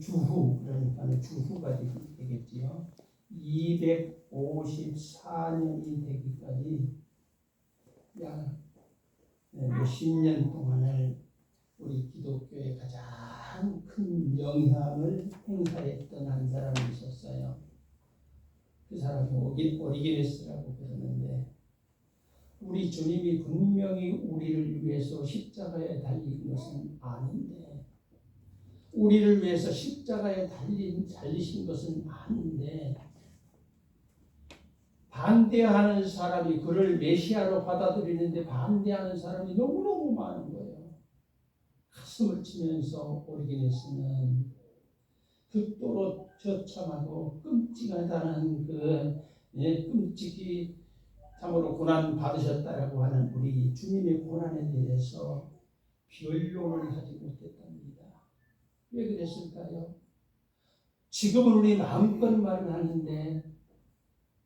주후, 그러니까 주후가 되겠지요. 254년이 되기까지 약 몇십 년 동안을 우리 기독교에 가장 큰 영향을 행사했던 한 사람이 있었어요. 그 사람이 오리게네스라고 그러는데, 우리 주님이 분명히 우리를 위해서 십자가에 달린 것은 아닌데, 우리를 위해서 십자가에 달리신 것은 아닌데, 반대하는 사람이, 그를 메시아로 받아들이는데 반대하는 사람이 너무너무 많은 거예요. 가슴을 치면서 오리게네스는 극도로 처참하고 끔찍하다는 끔찍이 참으로 고난 받으셨다라고 하는 우리 주님의 고난에 대해서 변론을 하지 못했답니다. 왜 그랬을까요? 지금은 우리 마음껏 말을 하는데,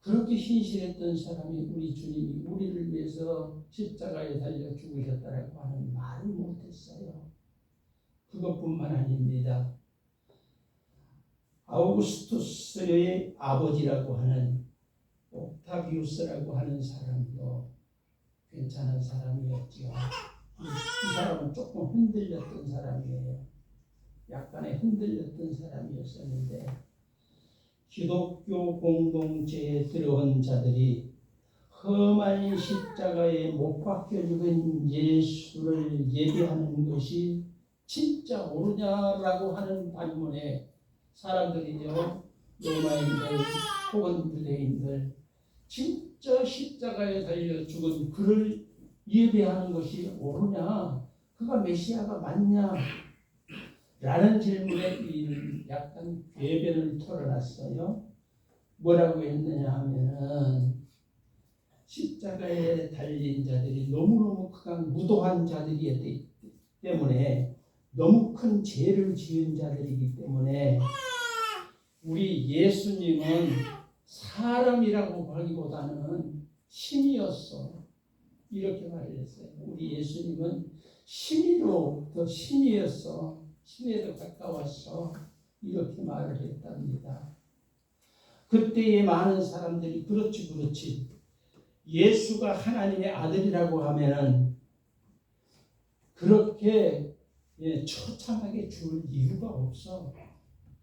그렇게 신실했던 사람이 우리 주님이 우리를 위해서 십자가에 달려 죽으셨다라고 하는 말을 못했어요. 그것뿐만 아닙니다. 아우구스투스의 아버지라고 하는 옥타비우스라고 하는 사람도 괜찮은 사람이었지요. 이 사람은 조금 흔들렸던 사람이에요. 약간의 흔들렸던 사람이었었는데, 기독교 공동체에 들어온 자들이 험한 십자가에 못 박혀 죽은 예수를 예배하는 것이 진짜 옳으냐라고 하는 반문에 사람들이요, 로마인들 혹은 유대인들, 진짜 십자가에 달려 죽은 그를 예배하는 것이 옳으냐, 그가 메시아가 맞냐 라는 질문에 약간 궤변을 털어놨어요. 뭐라고 했느냐 하면은, 십자가에 달린 자들이 너무너무 무도한 자들이기 때문에, 너무 큰 죄를 지은 자들이기 때문에, 우리 예수님은 사람이라고 하기보다는 신이었어, 이렇게 말을 했어요. 우리 예수님은 신이로 더 신이었어, 신에도 가까웠어, 이렇게 말을 했답니다. 그때의 많은 사람들이 그렇지 예수가 하나님의 아들이라고 하면은 그렇게 처참하게 죽을 이유가 없어.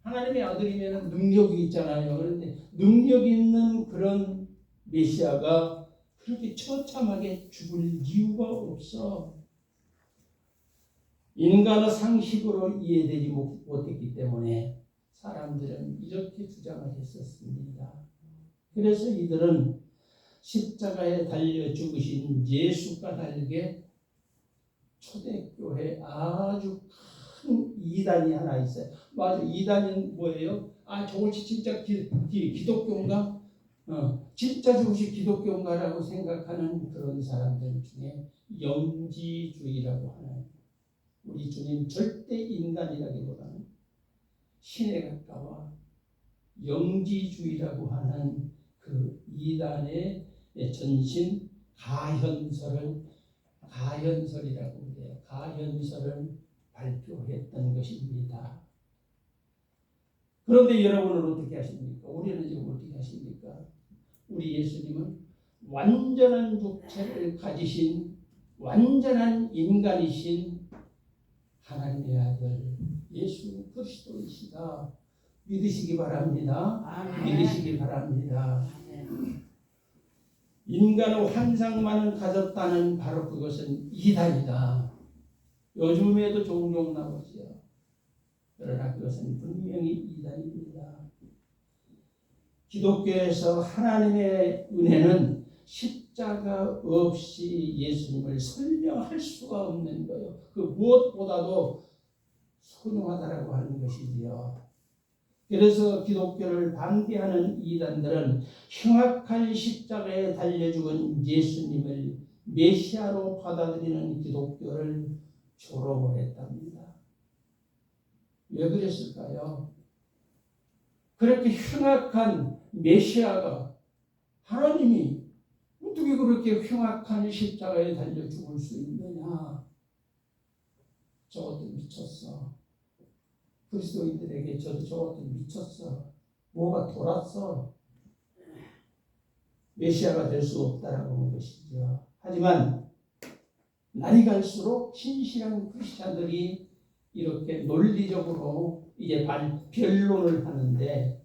하나님의 아들이면 능력이 있잖아요. 그런데 능력 있는 그런 메시아가 그렇게 처참하게 죽을 이유가 없어. 인간의 상식으로 이해되지 못했기 때문에 사람들은 이렇게 주장을 했었습니다. 그래서 이들은 십자가에 달려 죽으신 예수가 다르게 초대교회 아주 큰 이단이 하나 있어요. 맞아, 이단은 뭐예요? 저것이 진짜 기독교인가? 진짜 저것이 기독교인가라고 생각하는 그런 사람들 중에 영지주의라고 하는, 우리 주님 절대 인간이라기보다는 신에 가까워 영지주의라고 하는 그 이단의 전신 가현설이라고 해요. 가현설을 발표했던 것입니다. 그런데 여러분은 어떻게 하십니까? 우리는 지금 어떻게 하십니까? 우리 예수님은 완전한 육체를 가지신 완전한 인간이신 하나님의 아들 예수 그리스도이시다 믿으시기 바랍니다. 믿으시기 바랍니다. 인간의 환상만을 가졌다는 바로 그것은 이단이다. 요즘에도 종종 나오죠. 그러나 그것은 분명히 이단입니다. 기독교에서 하나님의 은혜는 십자가 없이 예수님을 설명할 수가 없는 거예요. 그 무엇보다도 소중하다라고 하는 것이지요. 그래서 기독교를 반대하는 이단들은 흉악한 십자가에 달려 죽은 예수님을 메시아로 받아들이는 기독교를 조롱을 했답니다. 왜 그랬을까요? 그렇게 흉악한 메시아가, 하나님이 어떻게 그렇게 흉악한 십자가에 달려 죽을 수 있느냐? 저것도 미쳤어. 그리스도인들에게 저도 저것도 미쳤어. 뭐가 돌았어. 메시아가 될 수 없다라고 하는 것이죠. 하지만 날이 갈수록 신실한 크리스찬들이 이렇게 논리적으로 이제 변론을 하는데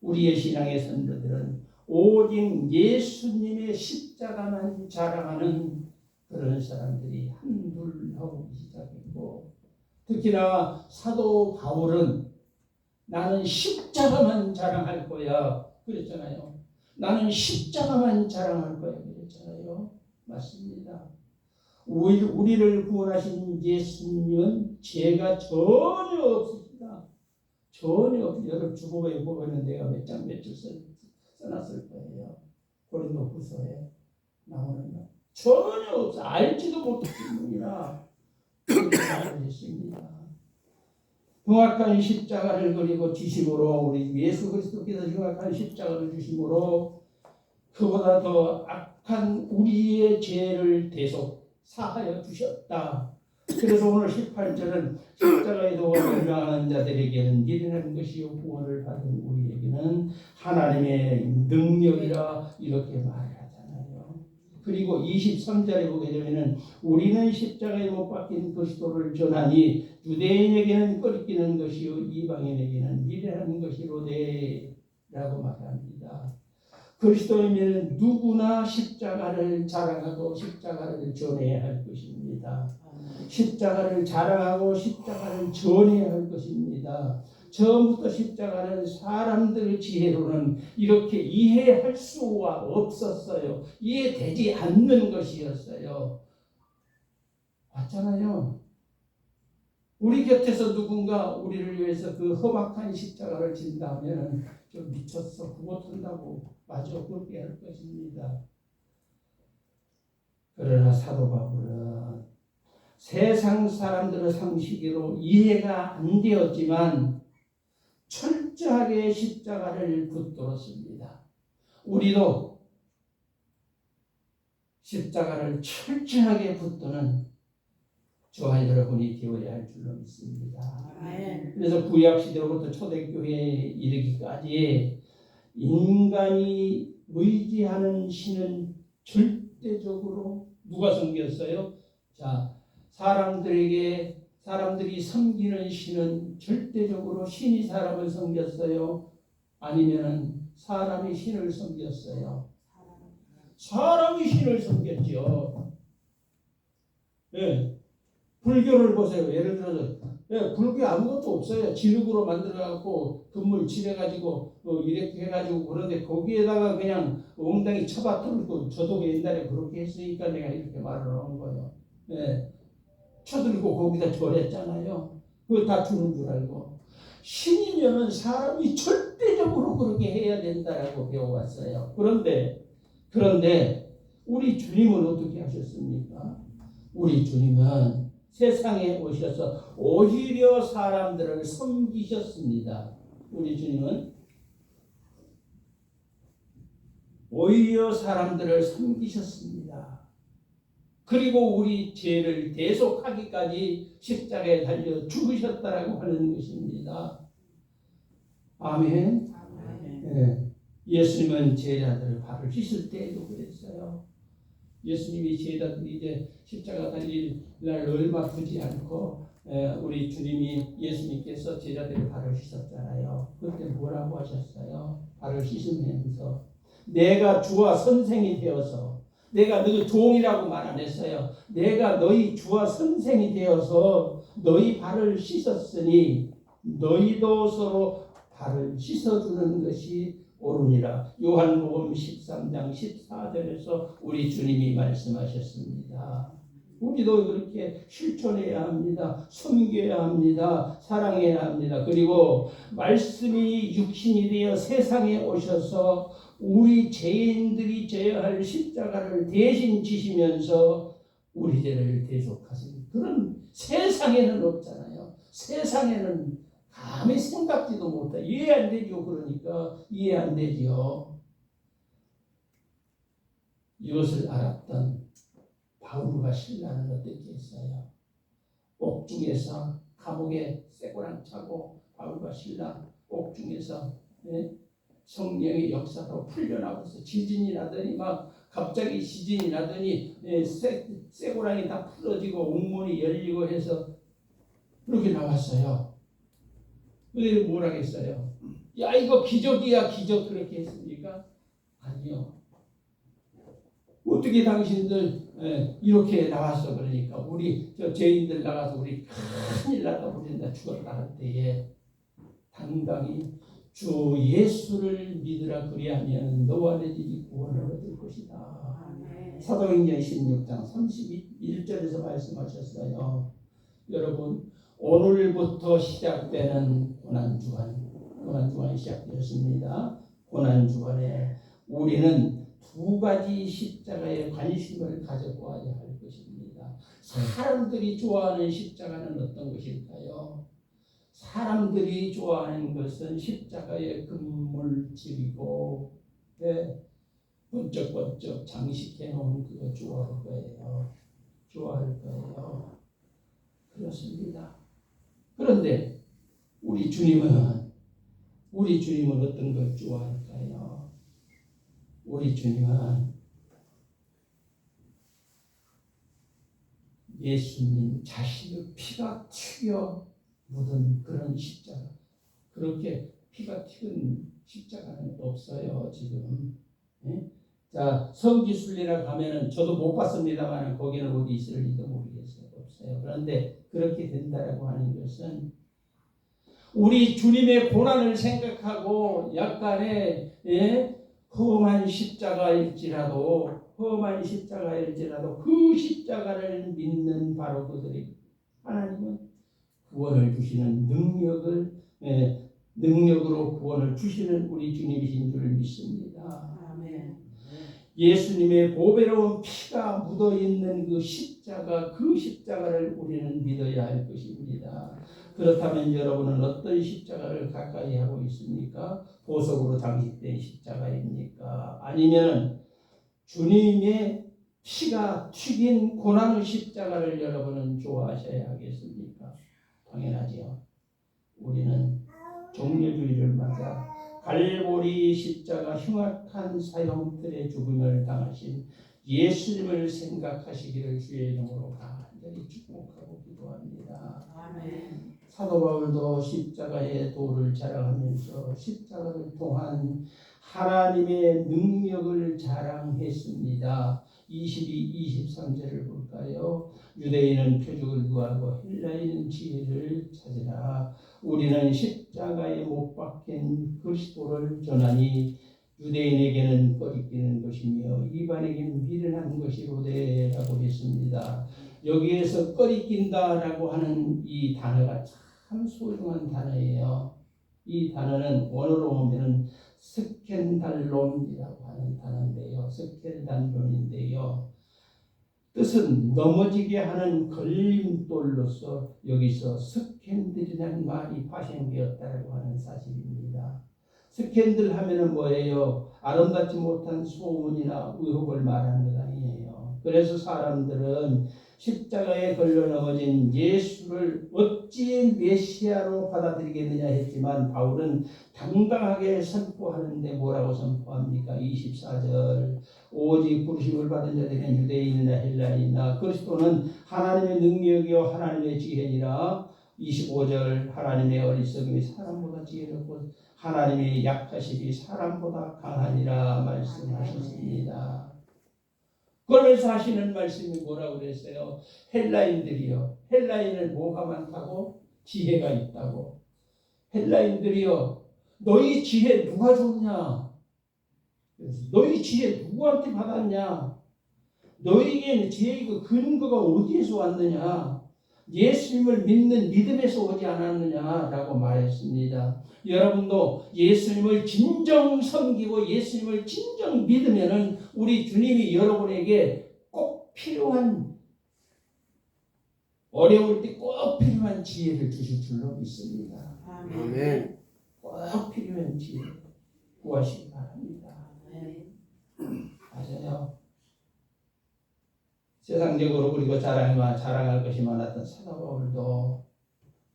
우리의 신앙의 선배들은 오직 예수님의 십자가만 자랑하는 그런 사람들이 한둘 나오기 시작했고 특히나 사도 바울은 나는 십자가만 자랑할 거야 그랬잖아요. 나는 십자가만 자랑할 거야 그랬잖아요. 맞습니다. 우리를 구원하신 예수님은 죄가 전혀 없으시다. 전혀 없으시다. 여러분 주보에 보면 내가 몇 장 몇 줄 써놨을 거예요. 고린도후서에 나오는 거. 전혀 없어. 알지도 못했을 뿐이라 그렇게 말을 했습니다. 흉악한 십자가를 그리고 지심으로 우리 예수 그리스도께서 흉악한 십자가를 주심으로 그보다 더 악한 우리의 죄를 대속 사하여 주셨다. 그래서 오늘 18절은 십자가에서 원망하는 자들에게는 미련한 것이요 구원을 받은 우리에게는 하나님의 능력이라 이렇게 말을 하잖아요. 그리고 23절에 보게 되면은 우리는 십자가에 못 박힌 그리스도를 전하니 유대인에게는 끓기는 것이요 이방인에게는 미련한 것이로되 라고 말합니다. 그리스도인은 누구나 십자가를 자랑하고 십자가를 전해야 할 것입니다. 십자가를 자랑하고 십자가를 전해야 할 것입니다. 처음부터 십자가는 사람들의 지혜로는 이렇게 이해할 수가 없었어요. 이해되지 않는 것이었어요. 맞잖아요. 우리 곁에서 누군가 우리를 위해서 그 험악한 십자가를 진다면 좀 미쳤어. 그거 탄다고 맞아 그렇게 할 것입니다. 그러나 사도 바울은 세상 사람들의 상식으로 이해가 안 되었지만 철저하게 십자가를 붙들었습니다. 우리도 십자가를 철저하게 붙드는 저와 여러분이 되어야 할 줄로 믿습니다. 그래서 구약시대로부터 초대교회에 이르기까지 인간이 의지하는 신은 절대적으로 누가 섬겼어요? 자, 사람들이 섬기는 신은 절대적으로 신이 사람을 섬겼어요? 아니면은 사람이 신을 섬겼어요? 사람이 신을 섬겼죠. 예. 불교를 보세요. 예를 들어서 불교에 아무것도 없어요. 진흙으로 만들어갖고 금물 칠해가지고 이렇게 해가지고 그런데 거기에다가 그냥 엉덩이 쳐박고 저도 옛날에 그렇게 했으니까 내가 이렇게 말을 하는 거예요. 예. 쳐들고 거기다 절했잖아요. 그거 다 주는 줄 알고. 신이면은 사람이 절대적으로 그렇게 해야 된다라고 배워왔어요. 그런데 우리 주님은 어떻게 하셨습니까? 우리 주님은 세상에 오셔서 오히려 사람들을 섬기셨습니다. 우리 주님은 오히려 사람들을 섬기셨습니다. 그리고 우리 죄를 대속하기까지 십자가에 달려 죽으셨다라고 하는 것입니다. 아멘. 네. 예수님은 제자들의 발을 씻을 때에도 그랬어요. 예수님이 제자들이 이제 십자가 달릴 날 얼마 두지 않고 우리 주님이 예수님께서 제자들의 발을 씻었잖아요. 그때 뭐라고 하셨어요? 발을 씻으면서 내가 주와 선생이 되어서 내가 너희 종이라고 말 안 했어요. 내가 너희 주와 선생이 되어서 너희 발을 씻었으니 너희도 서로 발을 씻어주는 것이 옳으니라. 요한복음 13장 14절에서 우리 주님이 말씀하셨습니다. 우리도 그렇게 실천해야 합니다. 섬겨야 합니다. 사랑해야 합니다. 그리고 말씀이 육신이 되어 세상에 오셔서 우리 죄인들이 져야 할 십자가를 대신 지시면서 우리 죄를 대속하신 그런 세상에는 없잖아요. 세상에는 감히 생각지도 못해. 이해 안 되죠. 그러니까 이해 안 되죠. 이것을 알았던 바울과 신라는 어떻게 했어요? 옥중에서 감옥에 쇠고랑 차고 바울과 실라 옥중에서 성령의 역사로 풀려나와서 지진이 나더니 막 갑자기 지진이 나더니 쇠고랑이 다 풀어지고 옥문이 열리고 해서 그렇게 나왔어요. 근데 뭐라 했어요? 야 이거 기적이야 기적 그렇게 했습니까? 아니요. 어떻게 당신들 이렇게 나왔어? 그러니까 우리 저 죄인들 나가서 우리 큰일 났다 우리 죽었다 할 때에 당당히 주 예수를 믿으라 그리하면 너와 내 집이 구원을 얻을 것이다. 아멘. 사도행전 16장 31절에서 말씀하셨어요. 여러분 오늘부터 시작되는 고난주간이 시작되었습니다. 고난주간에 우리는 두 가지 십자가에 관심을 가져보아야 할 것입니다. 사람들이 좋아하는 십자가는 어떤 것일까요? 사람들이 좋아하는 것은 십자가의 금물질이고 번쩍번쩍 장식해 놓은 그거 좋아할 거예요. 그렇습니다. 그런데 우리 주님은 어떤 걸 좋아할까요? 우리 주님은 예수님 자신의 피가 튀겨 묻은 그런 십자가. 그렇게 피가 튀은 십자가는 없어요 지금. 자 성지순례라 가면은 저도 못 봤습니다만 거기는 어디 있을지도 모르겠어요. 없어요. 그런데 그렇게 된다라고 하는 것은 우리 주님의 고난을 생각하고 약간의 험한 십자가일지라도 그 십자가를 믿는 바로 그들이 하나님은 구원을 주시는 능력으로 구원을 주시는 우리 주님이신 줄 믿습니다. 아멘. 예수님의 보배로운 피가 묻어있는 그 십자가를 우리는 믿어야 할 것입니다. 그렇다면 여러분은 어떤 십자가를 가까이 하고 있습니까? 보석으로 장식된 십자가입니까? 아니면 주님의 피가 튀긴 고난의 십자가를 여러분은 좋아하셔야 하겠습니까? 당연하지요. 우리는 종려주의를 맞아 갈보리 십자가 흉악한 사형틀의 죽음을 당하신 예수님을 생각하시기를 주의 이름으로 간절히 축복하고 기도합니다. 아멘. 사도 바울도 십자가의 도를 자랑하면서 십자가를 통한 하나님의 능력을 자랑했습니다. 22, 23절을 볼까요? 유대인은 표적을 구하고 헬라인은 지혜를 찾으라. 우리는 십자가에 못 박힌 그리스도를 전하니 유대인에게는 꺼리끼는 것이며 이방에게는 미련한 것이로되라고 했습니다. 여기에서 꺼리낀다라고 하는 이 단어가 참 소중한 단어예요. 이 단어는 원어로 보면 스캔달론이라고 하는 단어인데요. 스캔달론인데요. 뜻은 넘어지게 하는 걸림돌로서 여기서 스캔들이라는 말이 파생되었다고 하는 사실입니다. 스캔들 하면은 뭐예요? 아름답지 못한 소문이나 의혹을 말하는 것 아니에요. 그래서 사람들은 십자가에 걸려 넘어진 예수를 어찌 메시아로 받아들이겠느냐 했지만 바울은 당당하게 선포하는데 뭐라고 선포합니까? 24절 오직 부르심을 받은 자들은 유대인이나 헬라인이나 그리스도는 하나님의 능력이요 하나님의 지혜니라. 25절 하나님의 어리석음이 사람보다 지혜롭고 하나님의 약하심이 사람보다 강하니라 말씀하셨습니다. 그러면서 하시는 말씀이 뭐라고 그랬어요? 헬라인을 뭐가 많다고? 지혜가 있다고. 헬라인들이요 너희 지혜 누가 줬냐? 너희 지혜 누구한테 받았냐? 너희에게는 지혜의 그 근거가 어디에서 왔느냐? 예수님을 믿는 믿음에서 오지 않았느냐라고 말했습니다. 여러분도 예수님을 진정 섬기고 예수님을 진정 믿으면은 우리 주님이 여러분에게 꼭 필요한 어려울 때 꼭 필요한 지혜를 주실 줄로 믿습니다. 아멘. 꼭 필요한 지혜 구하시기 바랍니다. 맞아요. 세상적으로 그리고 자랑할 것이 많았던 사도 바울도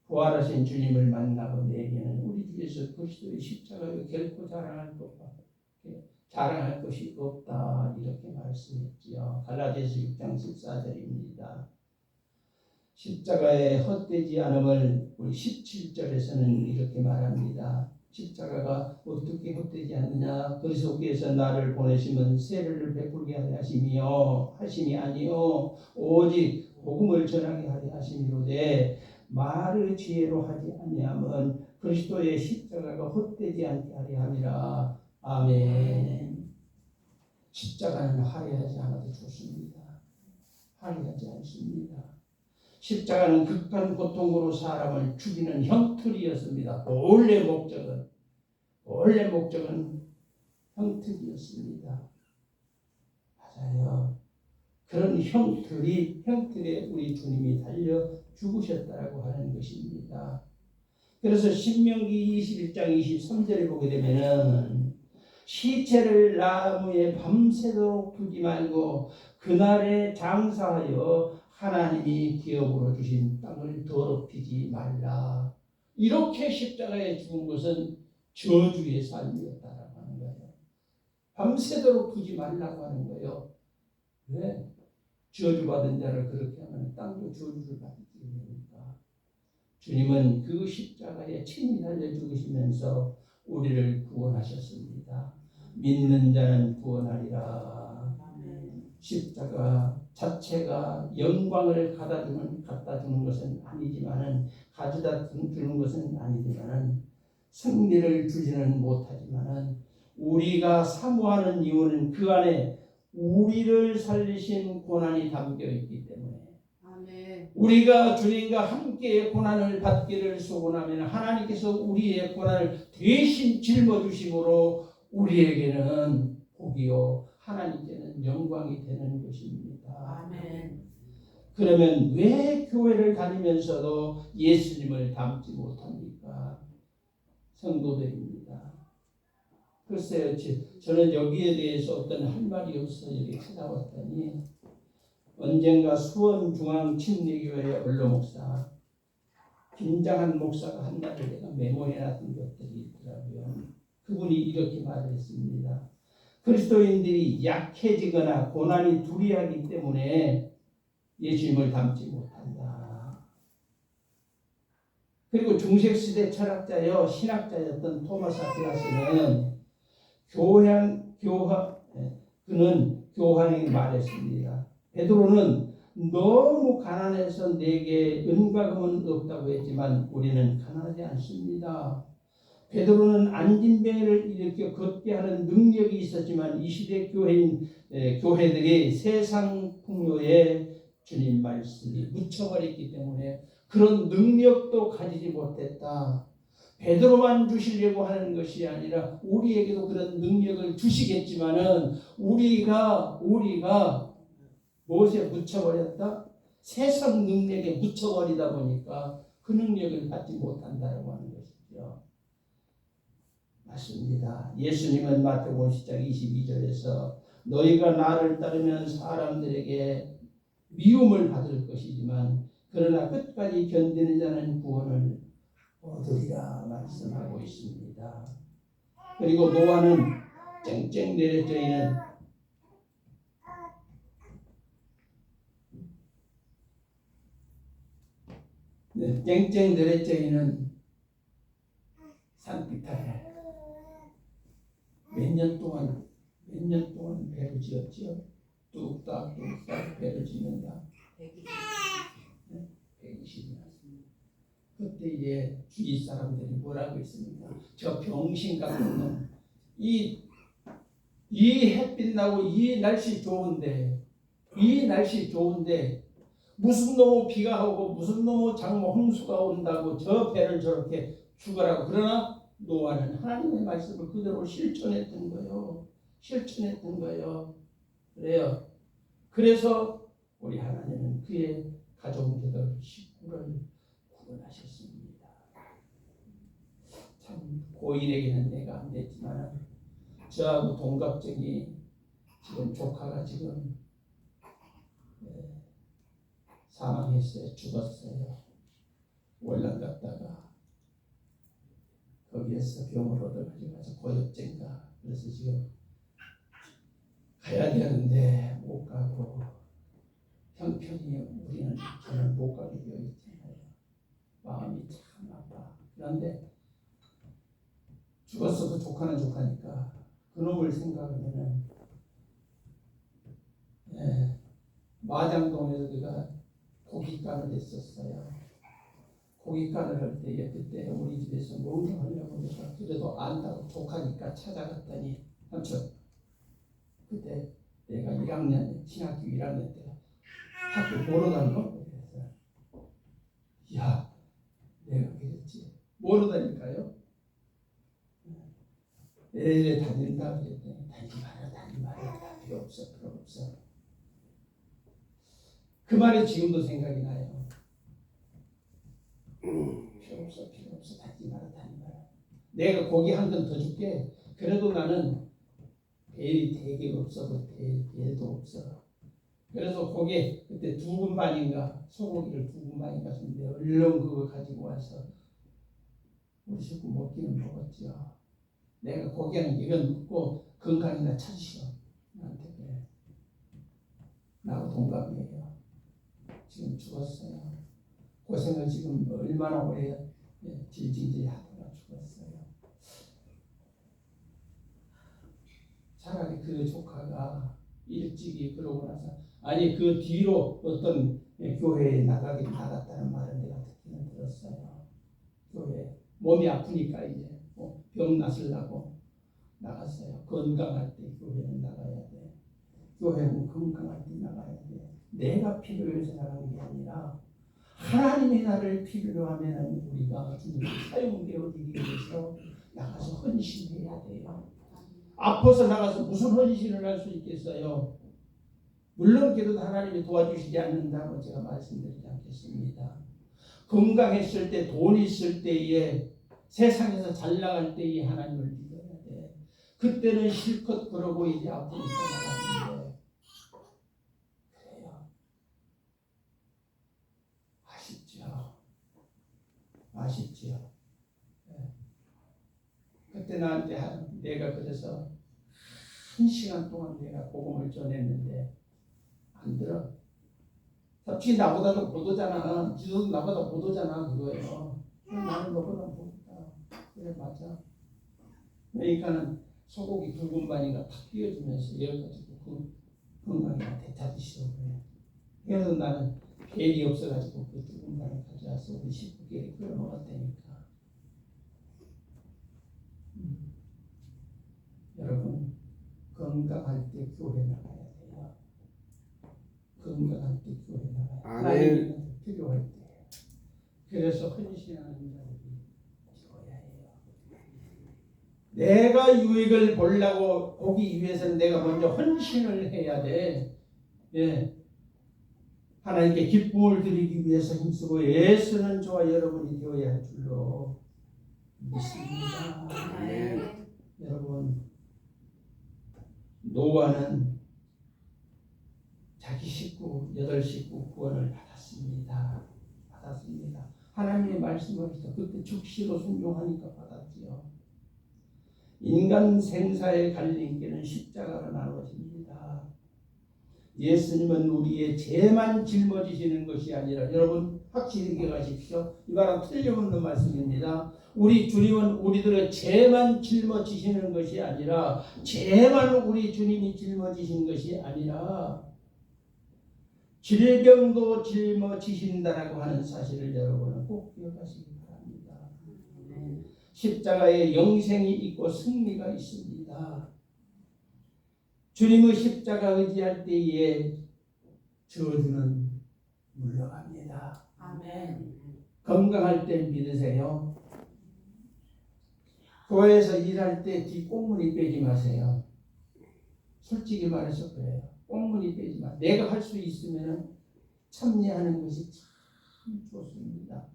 부활하신 주님을 만나고 내게는 우리 주 예수 그리스도의 십자가를 결코 자랑할 것이 없다 이렇게 말씀했지요. 갈라디아서 6장 14절입니다. 십자가의 헛되지 않음을 우리 17절에서는 이렇게 말합니다. 십자가가 어떻게 헛되지 않느냐? 그리스도께서 나를 보내시면 세례를 베풀게 하려 하심이 아니요 오직 복음을 전하게 하려 하심이로되 말을 지혜로 하지 아니하면 그리스도의 십자가가 헛되지 않게 하려 함이라. 아멘. 십자가는 화려하지 않아도 좋습니다. 화려하지 않습니다. 십자가는 극한 고통으로 사람을 죽이는 형틀이었습니다. 원래 목적은 형틀이었습니다. 맞아요. 그런 형틀에 우리 주님이 달려 죽으셨다고 하는 것입니다. 그래서 신명기 21장 23절에 보게 되면은 시체를 나무에 밤새도록 두지 말고 그날에 장사하여 하나님이 기업으로 주신 땅을 더럽히지 말라. 이렇게 십자가에 죽은 것은 저주의 삶이었다라고 하는 거예요. 밤새도록 두지 말라고 하는 거예요. 왜? 저주받은 자를 그렇게 하면 땅도 저주를 받게 되니까. 주님은 그 십자가에 친히 달려 죽으시면서 우리를 구원하셨습니다. 믿는 자는 구원하리라. 십자가 자체가 영광을 갖다 주는 것은 아니지만은 가져다 주는 것은 아니지만은 승리를 주지는 못하지만은 우리가 사모하는 이유는 그 안에 우리를 살리신 고난이 담겨 있기 때문에 아멘. 우리가 주님과 함께 고난을 받기를 소원하면 하나님께서 우리의 고난을 대신 짊어주심으로 우리에게는 복이요 하나님께는 영광이 되는 것입니다. 아멘. 그러면 왜 교회를 다니면서도 예수님을 닮지 못합니까? 성도들입니다. 글쎄요, 저는 여기에 대해서 어떤 할 말이 없어 여기 찾아왔더니 언젠가 수원중앙침례교회 원로목사 김장한 목사가 한 말을 내가 메모해놨던 것들이 있더라고요. 그분이 이렇게 말을 했습니다. 그리스도인들이 약해지거나 고난이 두려하기 때문에 예수님을 닮지 못한다. 그리고 중세시대 철학자요 신학자였던 토마스 아퀴나스는 그는 교황에게 말했습니다. 베드로는 너무 가난해서 내게 은과 금은 없다고 했지만 우리는 가난하지 않습니다. 베드로는 안진뱅이를 일으켜 걷게 하는 능력이 있었지만 이 시대 교회들이 세상 풍요에 주님 말씀이 묻혀버렸기 때문에 그런 능력도 가지지 못했다. 베드로만 주시려고 하는 것이 아니라 우리에게도 그런 능력을 주시겠지만은 우리가 무엇에 묻혀버렸다? 세상 능력에 묻혀버리다 보니까 그 능력을 받지 못한다라고 하는 것이죠. 맞습니다. 예수님은 마태복음 10장 22절에서 너희가 나를 따르면 사람들에게 미움을 받을 것이지만 그러나 끝까지 견디는 자는 구원을 얻으리라 말씀하고 있습니다. 그리고 노아는 쨍쨍 내려져 있는 쨍쨍 내려져 있는 산비탈에 몇 년 동안 배를 지었지요. 뚝딱 배를 짓는다. 120년. 그때 이제 주위 사람들이 뭐라고 했습니까? 저 병신 같은 놈. 이 햇빛 나고 이 날씨 좋은데 무슨 놈의 비가 오고 무슨 놈의 장마 홍수가 온다고 저 배를 저렇게 죽으라고. 그러나 노아는 하나님의 말씀을 그대로 실천했던 거예요. 그래서 우리 하나님은 그의 가족들 식구를 구원하셨습니다. 참 고인에게는 내가 안 됐지만 저하고 동갑쟁이 지금 조카가 지금 사망했어요. 죽었어요. 월남 갔다가 거기에서 병을 얻어가지고 고엽제인가 그래서 지금 가야 되는데 못 가고 형편이 저는 못 가게 되어 있잖아요. 마음이 참 아파. 그런데 죽었어도 조카는 조카니까 그놈을 생각하면은 마장동에서 그가 고깃간을 했었어요. 고깃간을 할 때 그때 우리 집에서 뭔가 하려고 내가 그래도 안다고 조카니까 찾아갔더니 삼촌 그때 내가 1학년 신학교 1학년 때 학교 보러 다니고 그래서 야 내가 그랬지 뭐로 다닐까요? 애를 다닌다 그랬더니 다니지 마라 필요 없어 그 말이 지금도 생각이 나요. 필요 없어 다니지 마라 내가 고기 한 건 더 줄게. 그래도 나는 벨이 되게 없어도 벨도 없어. 그래서 고기 그때 2분 반인가 소고기를 2분 반인가 줬는데 얼른 그거 가지고 와서 우리 식구 먹기는 먹었죠. 내가 고기 한 이건 먹고 건강이나 찾으시오. 나한테 그래. 나하고 동갑이에요. 지금 죽었어요. 고생을 지금 얼마나 오래 질질질 하다가 죽었어요. 차라리 그 조카가 일찍이 그러고 나서 아니 그 뒤로 어떤 교회에 나갔다는 말을 내가 듣기는 들었어요. 교회 몸이 아프니까 이제 병 낫으려고 나갔어요. 건강할 때 교회는 나가야 돼. 교회는 건강할 때 나가야 돼. 내가 필요해서 나가는 게 아니라 하나님의 나를 필요로 하면 우리가 주님이 사용되어지기 위해서 나가서 헌신해야 돼요. 아파서 나가서 무슨 헌신을 할 수 있겠어요? 물론 그래도 하나님이 도와주시지 않는다고 제가 말씀드리지 않겠습니다. 건강했을 때, 돈 있을 때에, 세상에서 잘 나갈 때에 하나님을 믿어야 돼. 그때는 실컷 그러고 이제 아프니까 나가는데 그래요. 아쉽지요. 네. 그때 나한테 내가 그래서 1시간 동안 내가 복음을 전했는데 안 들어. 솔직히 나보다도 보도잖아. 지도도 나보다 보도잖아 그거예요. 나는 너보다 보다. 그래 맞아. 그러니까는 소고기 2분 반인가 탁 띄워주면서 여기가지고 건강이나 되찾으시오 그래. 그래서 나는 벨이 없어가지고 그 2분 반을 가져와서 우리 식구끼리 끓여 먹었다니까. 여러분 건강할 때 교회 나가야 돼요. 건강할 때 교회 나가야 돼요. 하나님이 필요할 때. 그래서 헌신하는 자들이 있어야 해요. 내가 유익을 보려고 오기 위해서는 내가 먼저 헌신을 해야 돼. 예. 하나님께 기쁨을 드리기 위해서 힘쓰고 애쓰는 저와 여러분이 되어야 할 줄로 믿습니다. 여러분 노아는 자기 식구 8식구 구원을 받았습니다. 하나님의 말씀을 그때 즉시로 순종하니까 받았지요. 인간 생사의 갈림길은 십자가로 나눠집니다. 예수님은 우리의 죄만 짊어지시는 것이 아니라 여러분 확실히 기억하십시오. 이 말은 틀림없는 말씀입니다. 우리 주님은 우리들의 죄만 짊어지시는 것이 아니라 죄만 우리 주님이 짊어지신 것이 아니라 질병도 짊어지신다라고 하는 사실을 여러분은 꼭 기억하시기 바랍니다. 십자가에 영생이 있고 승리가 있습니다. 주님의 십자가 의지할 때에 저주는 물러갑니다. 아멘. 건강할 때 믿으세요. 교회에서 일할 때 뒷꽁무니 빼지 마세요. 솔직히 말해서 그래요. 꽁무니 빼지 마. 내가 할 수 있으면 참여하는 것이 참 좋습니다.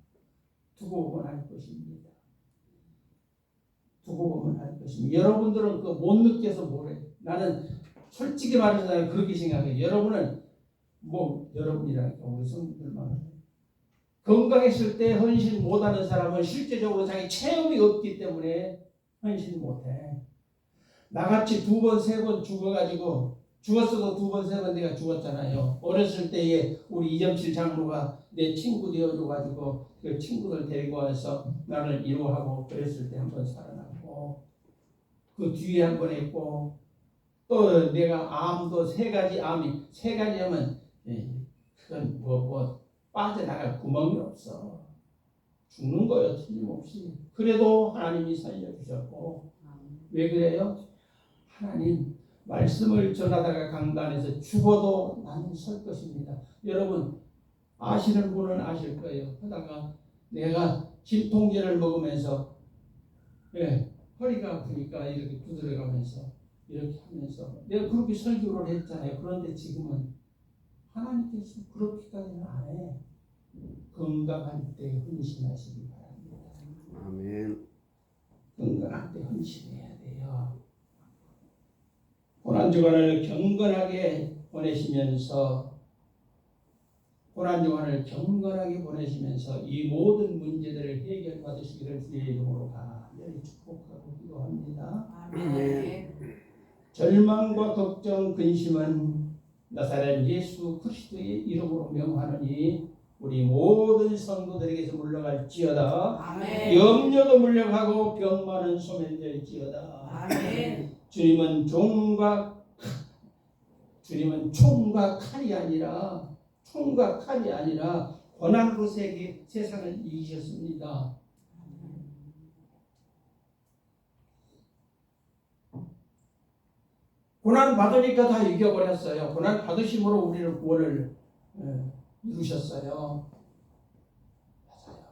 두고 보면 할 것입니다. 여러분들은 그 못 느껴서 뭐래. 나는 솔직히 말해서 그렇게 생각해요. 여러분은 여러분이라니까 우리 성도들만 건강했을 때 헌신 못하는 사람은 실제적으로 자기 체험이 없기 때문에 헌신 못해. 나같이 2번, 3번 죽어가지고 죽었어도 2번, 3번 내가 죽었잖아요. 어렸을 때에 우리 이점칠 장로가 내 친구 되어줘가지고 그 친구들 데리고 와서 나를 위로하고 그랬을 때 1번 살아났고 그 뒤에 1번 했고 또 내가 암도 3가지 암이 3가지 하면 그건 뭐 빠져나갈 구멍이 없어. 죽는 거예요. 틀림없이. 그래도 하나님이 살려주셨고 왜 그래요? 하나님 말씀을 전하다가 강단에서 죽어도 나는 설 것입니다. 여러분 아시는 분은 아실 거예요. 하다가 내가 진통제를 먹으면서 허리가 아프니까 이렇게 두드려가면서 이렇게 하면서 내가 그렇게 설교를 했잖아요. 그런데 지금은 하나님께서 그렇게까지는 안 해. 건강할 때 헌신하시기 바랍니다. 아멘. 건강할 때 헌신해야 돼요. 고난주간을 경건하게 보내시면서 이 모든 문제들을 해결받으시기를 주의 이름으로 간절히 축복하고 기도합니다. 아멘. 절망과 걱정, 근심은 나사렛 예수 그리스도의 이름으로 명하노니 우리 모든 성도들에게서 물러갈지어다. 아멘. 염려도 물러가고 병만은 소멸될지어다. 아멘. 주님은 총과 칼이 아니라 권한으로 세상을 이기셨습니다. 고난 받으니까 다 이겨버렸어요. 고난 받으심으로 우리를 구원을 이루셨어요. 맞아요.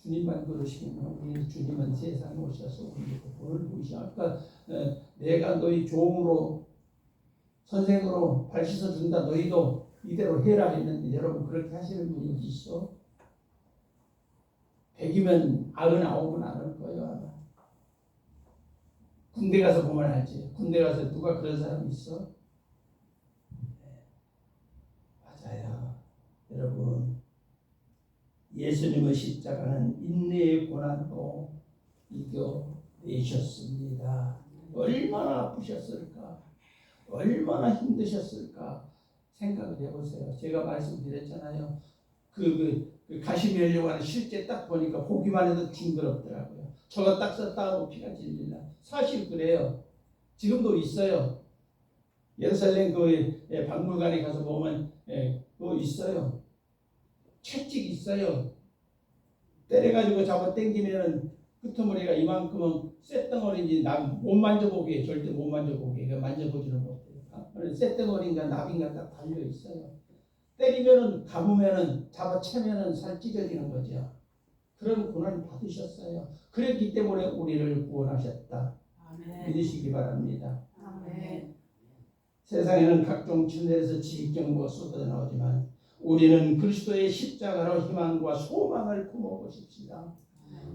주님만 그러시면 우리 주님은 세상에 오셔서 우리 구원을 이루시고 아까 내가 너희 종으로 선생으로 발 씻어준다. 너희도 이대로 해라 했는데 여러분 그렇게 하시는 분이 어디 있어? 100이면 99은 안 할 거예요. 군대 가서 보면 알지. 군대 가서 누가 그런 사람이 있어? 맞아요. 여러분 예수님의 십자가는 인내의 고난도 이겨내셨습니다. 얼마나 아프셨을까? 얼마나 힘드셨을까? 생각을 해보세요. 제가 말씀드렸잖아요. 그 가시면려고 하는 실제 딱 보니까 보기만 해도 징그럽더라고요. 저거 딱 썼다고 피가 질리나. 사실 그래요. 지금도 있어요. 예루살렘 그 박물관에 가서 보면 그거 있어요. 채찍 있어요. 때려가지고 잡아 당기면은 끄트머리가 이만큼은 쇳덩어리인지 못 만져보게 절대 못 만져보게 만져보지는 못해요. 쇳덩어리인가 나비인가 딱 달려 있어요. 때리면은 감으면은 잡아채면은 살 찢어지는 거죠. 그런 고난을 받으셨어요. 그랬기 때문에 우리를 구원하셨다. 아멘. 믿으시기 바랍니다. 아멘. 세상에는 각종 천대에서 지식정보가 쏟아져 나오지만 우리는 그리스도의 십자가로 희망과 소망을 품어보십시다.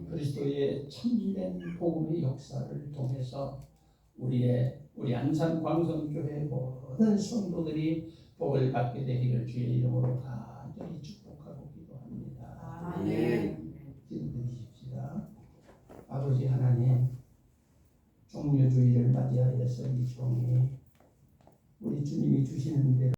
그리스도의 참된 복음의 역사를 통해서 우리 안산 광성교회 모든 성도들이 복을 받게 되기를 주의 이름으로 간절히 축복하고 기도합니다. 아멘. 기도드리십시다. 아버지 하나님, 종료주의를 맞이하여서 이 종이 우리 주님이 주시는 대로